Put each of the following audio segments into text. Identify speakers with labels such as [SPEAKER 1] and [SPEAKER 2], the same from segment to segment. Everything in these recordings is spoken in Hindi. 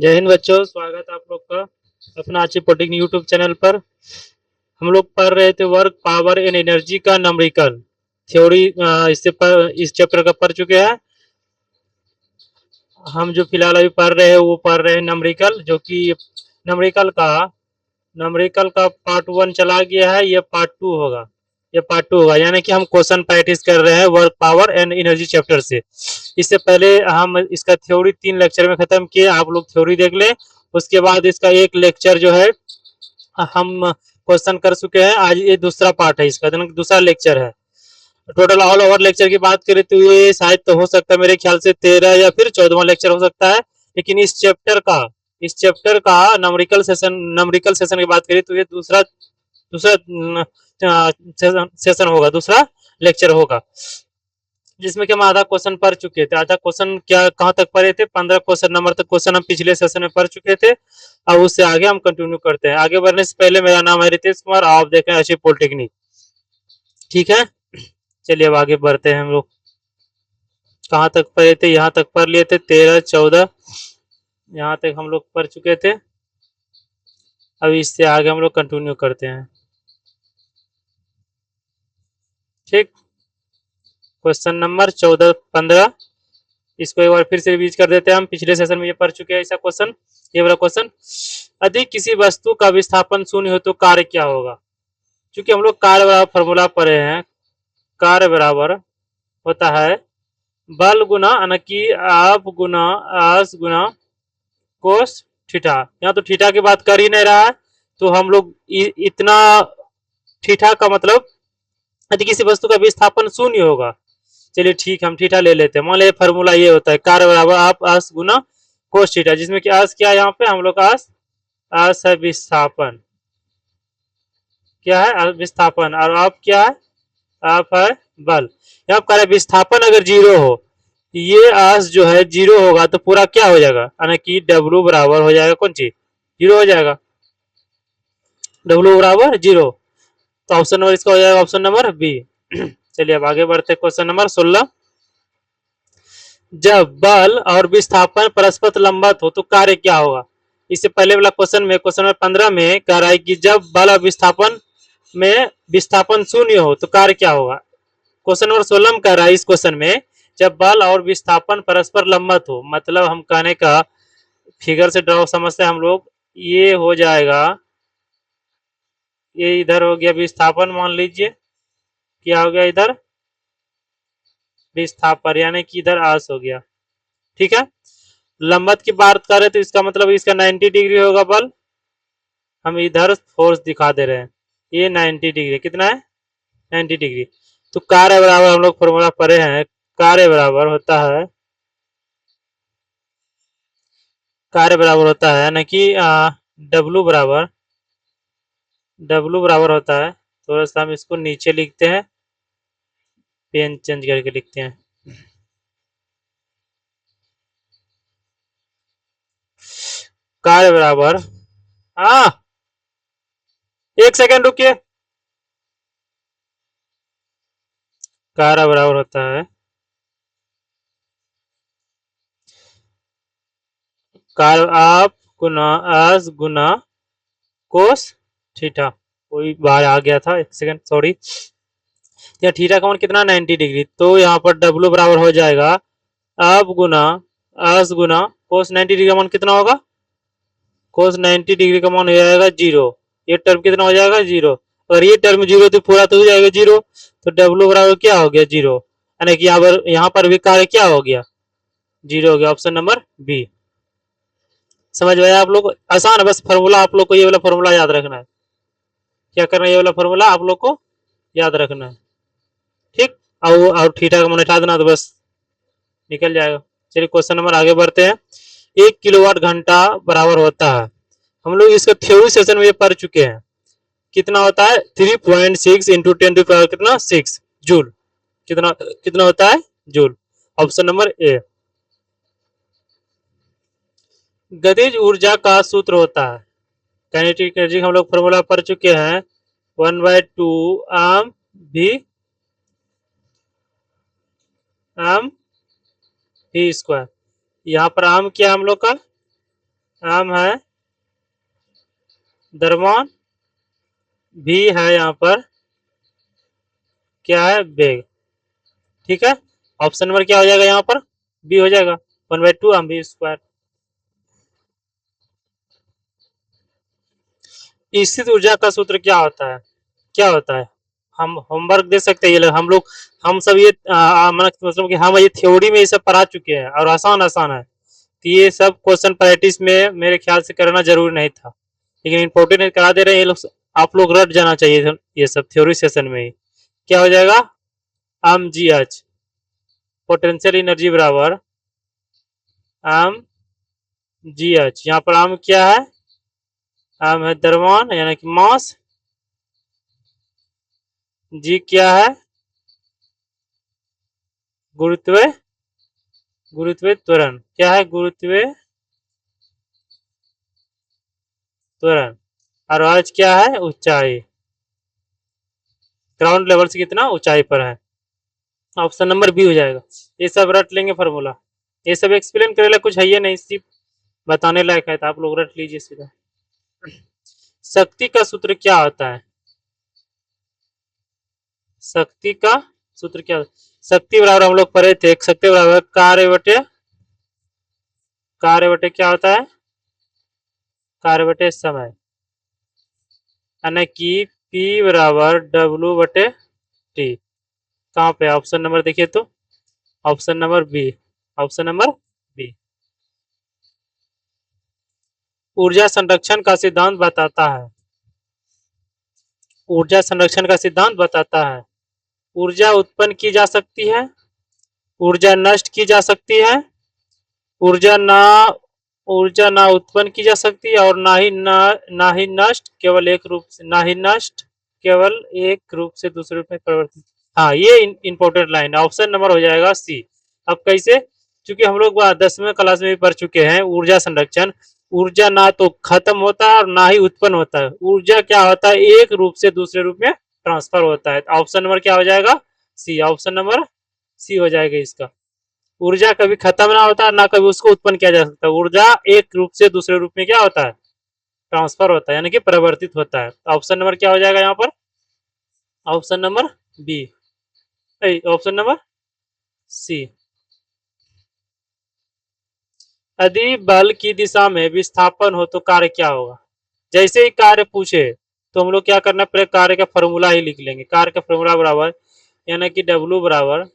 [SPEAKER 1] जय हिंद बच्चों, स्वागत है आप लोग का अपना आची पोटिक यूट्यूब चैनल पर। हम लोग पढ़ रहे थे वर्क पावर एंड एनर्जी का न्यूमेरिकल थ्योरी। इस चैप्टर का पढ़ चुके हैं। हम जो फिलहाल अभी पढ़ रहे हैं वो पढ़ रहे हैं न्यूमेरिकल, जो कि न्यूमेरिकल का पार्ट 1 चला गया है। ये पार्ट 2 होगा, यानी कि हम क्वेश्चन प्रैक्टिस कर रहे हैं work power and energy chapter से। इससे पहले हम इसका थ्योरी 3 लेक्चर में खत्म किए, आप लोग थ्योरी देख लें। उसके बाद इसका एक लेक्चर जो है हम क्वेश्चन कर चुके हैं। आज ये दूसरा पार्ट है, इसका दूसरा लेक्चर है। टोटल ऑल ओवर लेक्चर की बात करें तो ये शायद तो हो सकता है, मेरे ख्याल से 13 या फिर 14वां लेक्चर हो सकता है। लेकिन इस चैप्टर का न्यूमेरिकल सेशन की बात करें तो ये दूसरा दूसरा सेशन होगा, दूसरा लेक्चर होगा, जिसमें कि हम आधा क्वेश्चन पढ़ चुके थे। आधा क्वेश्चन क्या कहाँ तक पढ़े थे, 15 क्वेश्चन नंबर तक क्वेश्चन हम पिछले सेशन में पढ़ चुके थे। अब उससे आगे हम कंटिन्यू करते हैं। आगे बढ़ने से पहले, मेरा नाम है रितेश कुमार, आप देख रहे हैं अचीव पॉलिटेक्निक। ठीक है, चलिए अब आगे बढ़ते हैं। हम लोग कहाँ तक पढ़े थे, यहाँ तक पढ़ लिए थे 13 14, यहाँ तक हम लोग पढ़ चुके थे। अब इससे आगे हम लोग कंटिन्यू करते हैं। ठीक, क्वेश्चन नंबर 14 15, इसको एक बार फिर से रिवीज कर देते हैं। हम पिछले सेशन में ये पढ़ चुके हैं ऐसा क्वेश्चन, ये वाला क्वेश्चन। यदि किसी वस्तु का विस्थापन शून्य हो तो कार्य क्या होगा। क्योंकि हम लोग कार्य बराबर फॉर्मूला पढ़े हैं। कार्य बराबर होता है बल गुना अनकी आप गुना आस गुना कोस थीटा। यहाँ तो थीटा की बात कर ही नहीं रहा है, तो हम लोग इतना थीटा का मतलब यदि किसी वस्तु का विस्थापन शून्य होगा। चलिए ठीक, हम थीटा ले लेते हैं। मान लीजिए फॉर्मूला ये होता है कार्य बराबर आप आस गुना कोस थीटा, जिसमें कि आस क्या है, यहाँ पे हम लोग का आस है विस्थापन, क्या है विस्थापन, और आप क्या है, आप है बल। यहाँ कह रहे विस्थापन अगर जीरो हो, ये आस जो है जीरो होगा तो पूरा क्या हो जाएगा, यानी कि डब्ल्यू बराबर हो जाएगा कौन चीज, जीरो हो जाएगा, डब्ल्यू बराबर जीरो। तो ऑप्शन नंबर इसका हो जाएगा ऑप्शन नंबर बी। चलिए अब आगे बढ़ते हैं। क्वेश्चन नंबर 16, जब बल और विस्थापन परस्पर लंबवत हो तो कार्य क्या होगा। इससे पहले वाला क्वेश्चन में, क्वेश्चन नंबर 15 में कह रहा है कि जब बल और विस्थापन में विस्थापन शून्य हो तो कार्य क्या होगा। क्वेश्चन नंबर 16 में कह रहा है इस क्वेश्चन में, जब बल और विस्थापन परस्पर लंबवत हो, मतलब हम कहने का फिगर से ड्रॉ समझते हैं हम लोग। ये हो जाएगा, ये इधर हो गया विस्थापन, मान लीजिए क्या हो गया इधर विस्थापन, यानी कि इधर आस हो गया। ठीक है, लंबवत की बात करें तो इसका मतलब इसका 90 डिग्री होगा बल। हम इधर फोर्स दिखा दे रहे हैं, ये 90 डिग्री, कितना है 90 डिग्री। तो कार्य बराबर हम लोग फॉर्मूला पढ़े हैं, कार्य बराबर होता है, कार्य बराबर होता है ना कि डब्लू बराबर होता है। थोड़ा सा हम इसको नीचे लिखते हैं, पेन चेंज करके लिखते हैं। कार्य बराबर, हाँ एक सेकंड रुकिए। कार्य बराबर होता है कार्य आप गुना आस गुना कोस थीटा। कोई बाहर आ गया था, एक सेकंड सॉरी। यहाँ थीटा का मान कितना 90 डिग्री, तो यहाँ पर डब्लू बराबर हो जाएगा आप गुना आस गुना कोस 90 डिग्री का मान कितना होगा, कोस 90 डिग्री का मान हो जाएगा जीरो। ये टर्म कितना हो जाएगा जीरो। अगर ये टर्म जीरो तो पूरा तो हो जाएगा जीरो, तो डब्लू बराबर क्या हो गया जीरो, यानी कि यहाँ पर भी कार्य क्या हो गया, जीरो हो गया। Option number B. समझ में आया आप लोग, आसान है, बस फॉर्मूला आप लोग को ये वाला फॉर्मूला याद रखना है। क्या करना है, ये वाला फॉर्मूला आप लोग को याद रखना है। ठीक, और थीटा का मान हटा देना तो बस निकल जाएगा। चलिए क्वेश्चन नंबर आगे बढ़ते हैं। 1 किलोवाट घंटा बराबर होता है, हम लोग इसका थ्योरी सेशन में ये पढ़ चुके हैं, कितना होता है 3.6 इंटू 10 कितना 6 जूल, कितना कितना होता है जूल। Option number A. गतिज ऊर्जा का सूत्र होता है, काइनेटिक एनर्जी हम लोग फॉर्मूला पढ़ चुके हैं, 1/2 आम भी आम भी स्क्वायर। यहाँ पर आम क्या है हम लोग का, एम है द्रव्यमान, भी है यहाँ पर क्या है, वेग। ठीक है, ऑप्शन नंबर क्या हो जाएगा यहाँ पर, बी हो जाएगा, 1/2 एम वी स्क्वायर। स्थित ऊर्जा का सूत्र क्या होता है, क्या होता है, हम होमवर्क दे सकते हैं ये लोग, हम लोग हम सब ये मतलब कि हम ये थ्योरी में ये सब पढ़ा चुके हैं और आसान आसान है, तो ये सब क्वेश्चन प्रैक्टिस में मेरे ख्याल से करना जरूरी नहीं था, लेकिन इम्पोर्टेंट करा दे रहे हैं ये लोग, आप लोग रट जाना चाहिए ये सब थ्योरी सेशन में ही। क्या हो जाएगा, M G H, potential energy बराबर एम जी एच। यहाँ पर एम क्या है, एम है द्रव्यमान यानी कि मास, जी क्या है, गुरुत्व, गुरुत्व त्वरण, क्या है, गुरुत्व त्वरण, और आज क्या है, ऊंचाई, ग्राउंड लेवल से कितना ऊंचाई पर है, ऑप्शन नंबर बी हो जाएगा। ये सब रट लेंगे फार्मूला, ये सब एक्सप्लेन करेला कुछ है ये नहीं, सिर्फ बताने लायक है, तो आप लोग रट लीजिए सीधा। शक्ति का सूत्र क्या होता है, शक्ति का सूत्र क्या होता है? शक्ति बराबर हम लोग पढ़े थे, शक्ति बराबर कार्य बटे क्या होता है, कार्य बटे समय, यानी कि P बराबर W बटे टी। कहाँ पे ऑप्शन नंबर देखिए तो, option number B, option number B. ऊर्जा संरक्षण का सिद्धांत बताता है, ऊर्जा संरक्षण का सिद्धांत बताता है, ऊर्जा उत्पन्न की जा सकती है, ऊर्जा नष्ट की जा सकती है, ऊर्जा ना ऊर्जा ना उत्पन्न की जा सकती है, और ना ही नष्ट, केवल एक रूप से, ना ही नष्ट केवल एक रूप से दूसरे रूप में परिवर्तित। हाँ, ये इंपॉर्टेंट लाइन, ऑप्शन नंबर हो जाएगा सी। अब कैसे, क्योंकि हम लोग 10वीं क्लास में भी पढ़ चुके हैं ऊर्जा संरक्षण, ऊर्जा ना तो खत्म होता है और ना ही उत्पन्न होता है, ऊर्जा क्या होता है, एक रूप से दूसरे रूप में ट्रांसफर होता है। ऑप्शन नंबर क्या हो जाएगा, सी, ऑप्शन नंबर सी हो जाएगा इसका। ऊर्जा कभी खत्म ना होता, ना कभी उसको उत्पन्न किया जा सकता, ऊर्जा एक रूप से दूसरे रूप में क्या होता है, ट्रांसफर होता है, यानी कि परिवर्तित होता है। ऑप्शन नंबर क्या हो जाएगा यहाँ पर, option number B, option number C. यदि बल की दिशा में विस्थापन हो तो कार्य क्या होगा, जैसे ही कार्य पूछे तो हम लोग क्या करना, पहले कार्य का फॉर्मूला ही लिख लेंगे, कार्य का फॉर्मूला बराबर यानी कि डब्लू बराबर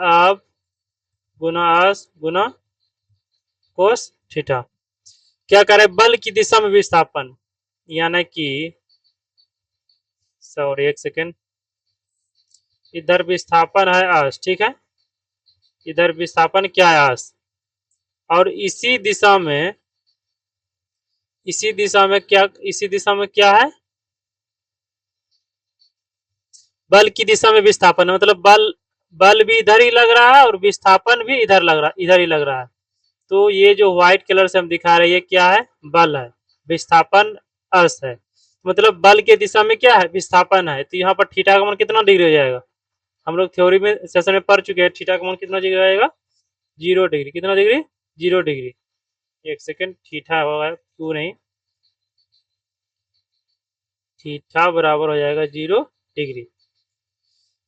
[SPEAKER 1] आप गुना आस गुना कोस थीटा। क्या करे, बल की दिशा में विस्थापन, यानी कि सॉरी एक सेकेंड, इधर विस्थापन है आस, ठीक है, इधर विस्थापन क्या है आस, और इसी दिशा में क्या है, बल की दिशा में विस्थापन, मतलब बल बल भी इधर ही लग रहा है और विस्थापन भी इधर ही लग रहा है। तो ये जो व्हाइट कलर से हम दिखा रहे हैं ये क्या है, बल है, विस्थापन अर्थ है, मतलब बल के दिशा में क्या है, विस्थापन है, तो यहाँ पर थीटा का मान कितना डिग्री हो जाएगा, हम लोग थ्योरी में सेशन में पढ़ चुके हैं, थीटा का मान कितना डिग्री रहेगा, 0 डिग्री, कितना डिग्री, 0 डिग्री। एक सेकेंड, थीटा होगा 2 नहीं, थीटा बराबर हो जाएगा 0 डिग्री।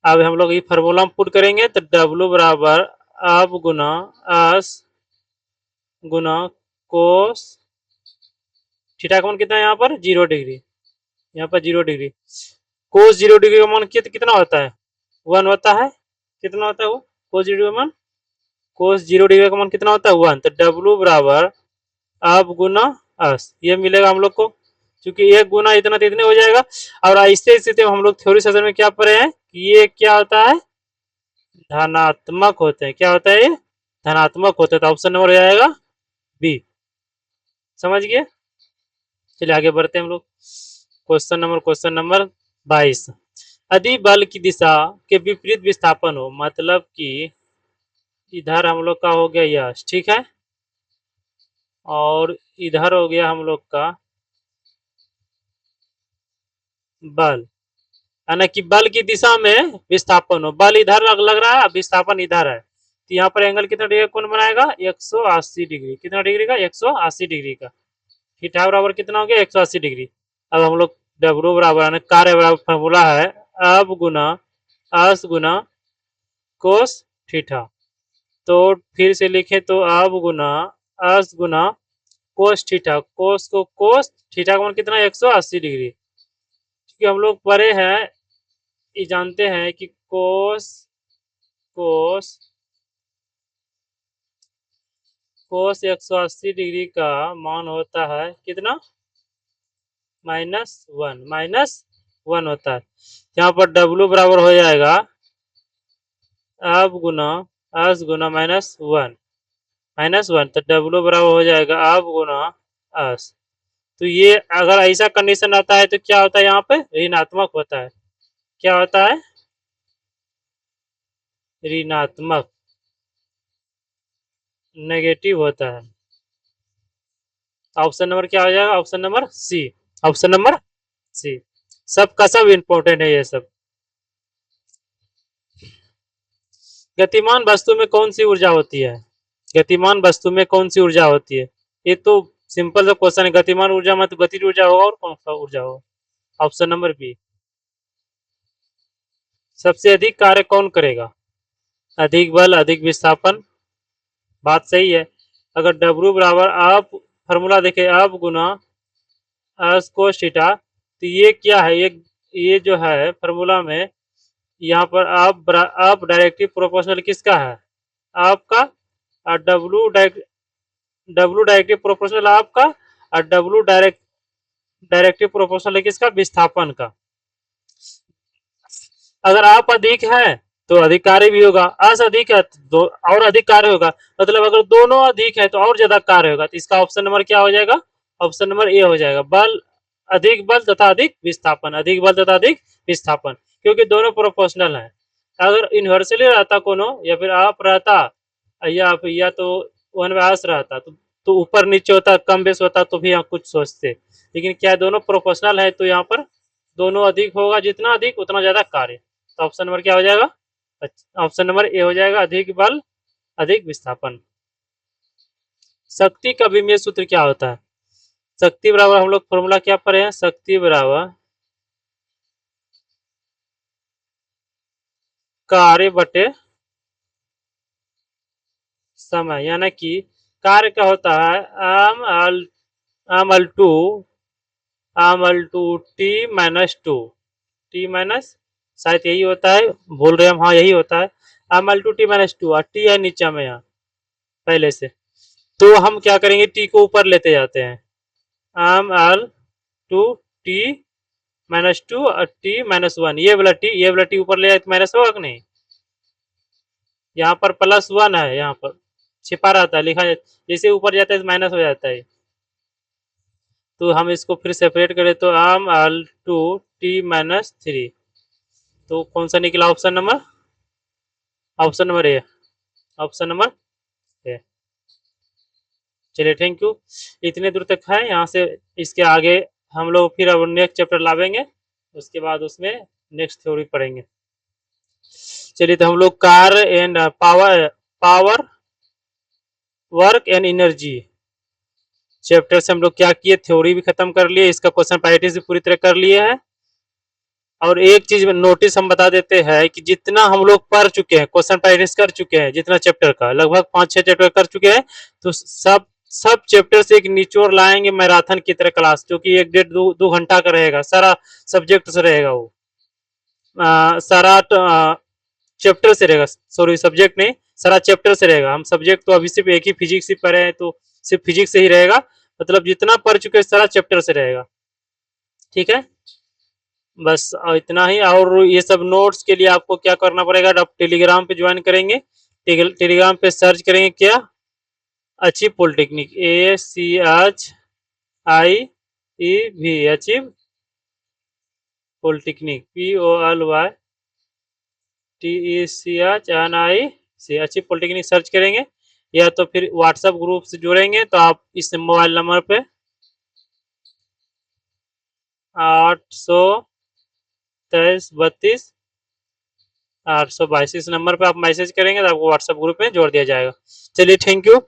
[SPEAKER 1] अब हम लोग ये फार्मूला पुट करेंगे तो डब्लू बराबर अब गुना एस गुना कोस, थीटा का मान कितना है यहाँ पर, 0 डिग्री, यहाँ पर 0 डिग्री, कोस 0 डिग्री का मान कितना होता है, 1 होता है, कितना होता है वो, कोस 0 का मान, कोस 0 डिग्री का मान कितना होता है, 1, तो डब्लू बराबर अब गुना एस, ये मिलेगा हम लोग को, क्योंकि एक गुना इतना तो इतने हो जाएगा। और ऐसे स्थिति में हम लोग थ्योरी सेशन में क्या पढ़े हैं, ये क्या होता है, धनात्मक होते हैं, क्या होता है ये, धनात्मक होते हैं, तो ऑप्शन नंबर हो जाएगा बी। समझ गए, चलिए आगे बढ़ते हैं हम लोग, क्वेश्चन नंबर 22। यदि बल की दिशा के विपरीत विस्थापन हो, मतलब कि इधर हम लोग का हो गया यश, ठीक है, और इधर हो गया हम लोग का बल, यानी कि बल की दिशा में विस्थापन हो, बल इधर लग रहा है, विस्थापन इधर है, तो यहाँ पर एंगल कितना डिग्री कौन बनाएगा? 180 डिग्री। कितना डिग्री का? 180 डिग्री का। थीटा बराबर कितना हो गया? 180 डिग्री। अब हम लोग डब्ल्यू बराबर कार्य बराबर फॉर्मूला है अब गुना अस गुना कोस थीटा। तो फिर से लिखे तो अब गुना अस गुना कोस थीटा। कोस को कोस, थीटा का मान कितना? 180 डिग्री। क्योंकि हम लोग पढ़े हैं, ये जानते हैं कि कोस कोस कोस 180 डिग्री का मान होता है कितना? -1 होता है। यहाँ पर डब्ल्यू बराबर हो जाएगा अब गुना अस गुना -1 तो डब्ल्यू बराबर हो जाएगा अब गुना अस। तो ये अगर ऐसा कंडीशन आता है तो क्या होता है? यहाँ पे ऋणात्मक होता है। क्या होता है? ऋणात्मक, नेगेटिव होता है। ऑप्शन नंबर क्या हो जाएगा? Option number C. Option number C. सबका सब इंपॉर्टेंट है ये सब। गतिमान वस्तु में कौन सी ऊर्जा होती है? गतिमान वस्तु में कौन सी ऊर्जा होती है? ये तो सिंपल सा क्वेश्चन है। गतिमान ऊर्जा मतलब गतिज ऊर्जा होगा, और कौन सा ऊर्जा होगा? Option number B. सबसे अधिक कार्य कौन करेगा? अधिक बल, अधिक विस्थापन। बात सही है। अगर डब्ल्यू बराबर आप फॉर्मूला देखें अब गुना एस कोस थीटा, तो ये क्या है? ये जो है फॉर्मूला में यहाँ पर आप डायरेक्टली प्रोपोर्शनल किसका है? आपका। और डब्ल्यू डायरेक्टली प्रोपोर्शनल आपका, और डब्ल्यू डायरेक्टली प्रोपोर्शनल है किसका? विस्थापन का। अगर आप अधिक है तो अधिक कार्य भी होगा, अस अधिक है तो और अधिक कार्य होगा। मतलब अगर दोनों अधिक है तो और ज्यादा कार्य होगा। तो इसका ऑप्शन नंबर क्या हो जाएगा? ऑप्शन नंबर ए हो जाएगा। बल, अधिक बल तथा अधिक विस्थापन। अधिक बल तथा अधिक विस्थापन, क्योंकि दोनों प्रोपोर्शनल है। अगर इन्वर्सली रहता कोनो, या फिर आप रहता, या तो वन व्यास रहता, तो ऊपर नीचे होता, कम बेस होता, तो भी यहाँ कुछ सोचते। लेकिन क्या दोनों प्रोपोर्शनल है, तो यहाँ पर दोनों अधिक होगा, जितना अधिक उतना ज्यादा कार्य। तो ऑप्शन नंबर क्या हो जाएगा? ऑप्शन नंबर ए हो जाएगा, अधिक बल अधिक विस्थापन। शक्ति का विमीय सूत्र क्या होता है? शक्ति बराबर हम लोग फॉर्मूला क्या पढ़े हैं? शक्ति बराबर कार्य बटे समय। यानी कि कार्य का होता है M L two T minus, शायद यही होता है, बोल रहे हम, हाँ यही होता है। एम एल टू टी-2, और टी है नीचे में यहाँ पहले से। तो हम क्या करेंगे? टी को ऊपर लेते जाते हैं। एम एल टू टी-2 और टी-1, ये वाला टी ऊपर ले जाए तो माइनस होगा कि नहीं? यहाँ पर +1 है, यहाँ पर छिपा रहता है, लिखा जैसे ऊपर जाता है तो माइनस हो जाता है। तो हम इसको फिर सेपरेट करें तो एम एल टू टी-3। तो कौन सा निकला? Option number A. Option number A. चलिए, थैंक यू। इतने दूर तक है। यहाँ से इसके आगे हम लोग फिर अब नेक्स्ट चैप्टर लावेंगे, उसके बाद उसमें नेक्स्ट थ्योरी पढ़ेंगे। चलिए, तो हम लोग car and power work and energy chapter से हम लोग क्या किए? थ्योरी भी खत्म कर लिए, इसका क्वेश्चन प्रैक्टिस भी पूरी तरह कर लिए है। और एक चीज नोटिस हम बता देते हैं कि जितना हम लोग पढ़ चुके हैं, क्वेश्चन प्रैक्टिस कर चुके हैं, जितना चैप्टर का लगभग 5-6 चैप्टर कर चुके हैं, तो सब चैप्टर से एक निचोड़ लाएंगे मैराथन की तरह क्लास, जो कि 1-1.5-2 घंटा का रहेगा। सारा सब्जेक्ट से रहेगा वो, सारा चैप्टर से रहेगा। सॉरी, सब्जेक्ट नहीं, सारा चैप्टर से रहेगा। हम सब्जेक्ट तो अभी सिर्फ एक ही फिजिक्स ही पढ़े हैं, तो सिर्फ फिजिक्स से ही रहेगा। मतलब जितना पढ़ चुके हैं सारा चैप्टर से रहेगा। ठीक है, बस इतना ही। और ये सब नोट्स के लिए आपको क्या करना पड़ेगा? आप टेलीग्राम पे ज्वाइन करेंगे। टेलीग्राम पे सर्च करेंगे क्या? Achieve polytechnic, ACHIEV, achieve polytechnic, POLTECHNIC, achieve polytechnic search करेंगे। या तो फिर व्हाट्सएप ग्रुप से जुड़ेंगे, तो आप इस मोबाइल नंबर पे 823-32 822 इस नंबर पे आप मैसेज करेंगे तो आपको व्हाट्सएप ग्रुप में जोड़ दिया जाएगा। चलिए थैंक यू।